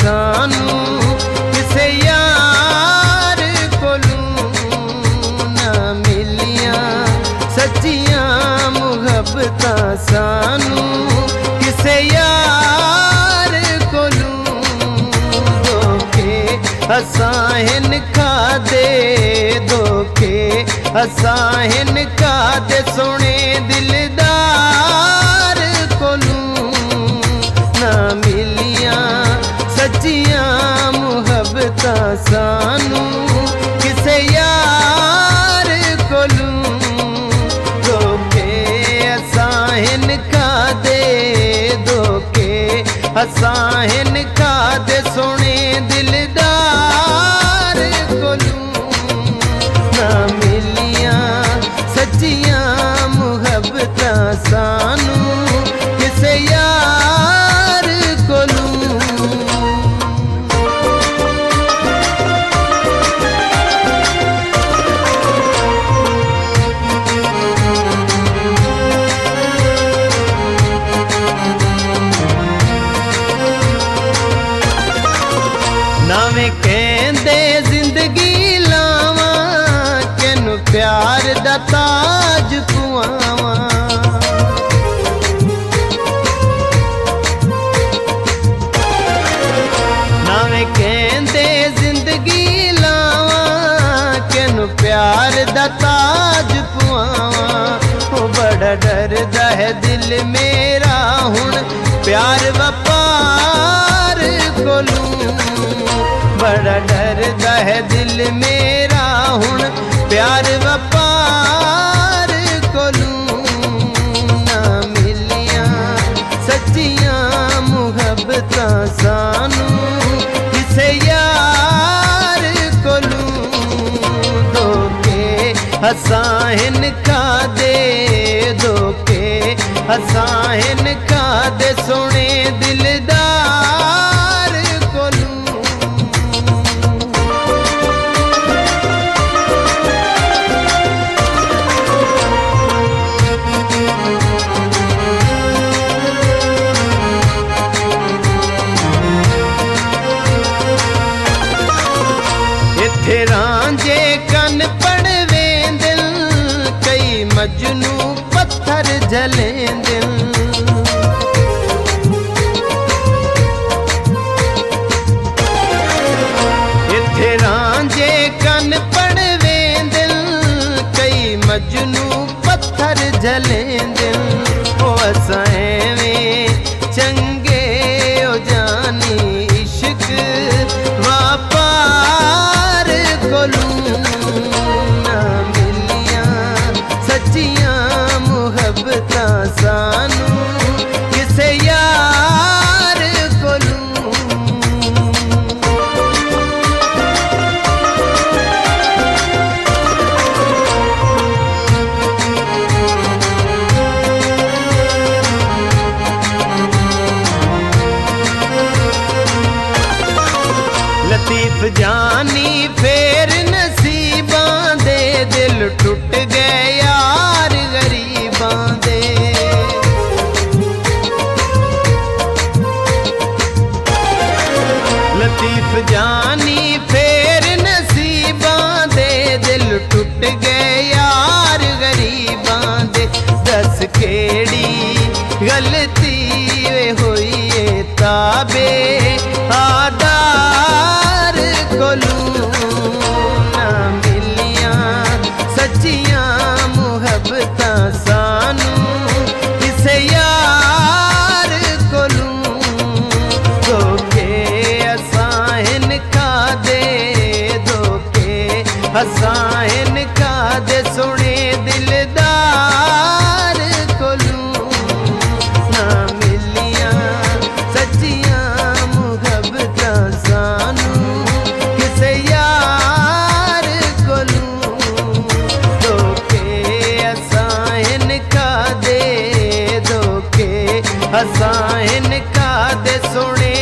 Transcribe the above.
सानू किसे यार कोलू ना मिलियां सच्चियां मुहब्बतां सानू किसे यार कोलू धोखे असां खादे धोखे असां खादे सोने दिलदार कोलू ना मिलियां सच्चियां मुहब्बतां सानू किसे यार कोलू धोखे असां खादे धोखे असां खादे सोने दिलदार कोलू ना मिलियां सच्चियां मुहब्बतां सानू किसे यार कोलू। नावे कहंदे जिंदगी लावां किनू प्यार दा ताज पुआवां नावे कहंदे जिंदगी लावां किनू प्यार दा ताज पुआवां ओ बड़ा डरदा है दिल मेरा हुण प्यार वपार कोलू बड़ा डरदा है दिल मेरा हुण प्यार वपार कोलू ना मिलियां सच्चियां मुहब्बतां सानू किसे यार कोलू धोखे असां खादे धोखे असां खादे सोने दिलदार कोलू। इत्थे रांझे कन पड़वेंदिल कई मजनू पत्थर झलेंदिल इत्थे रांझे कन पड़वेंदिल कई मजनू पत्थर झलेंदिल ओ असां एवें चंगे ओ जानी इश्क वापार कोलू ना मिलियां सच्चियां मुहब्बतां सानू किसे यार कोलू। लतीफ जानी फेर नसीबां दे दिल टुट गए यार गरीबां दे लतीफ जानी फेर नसीबां दे दिल टुट गए यार गरीबां दे दस केड़ी गलती होई है ताबे आदार कोलू ना मिलियां सच्चियां मुहब्बतां सानू किसे यार कोलू धोखे असां खादे धोखे असां खादे सोने दिलदार कोलू ना मिलियां सच्चियां मुहब्बतां असां इनका दे सुने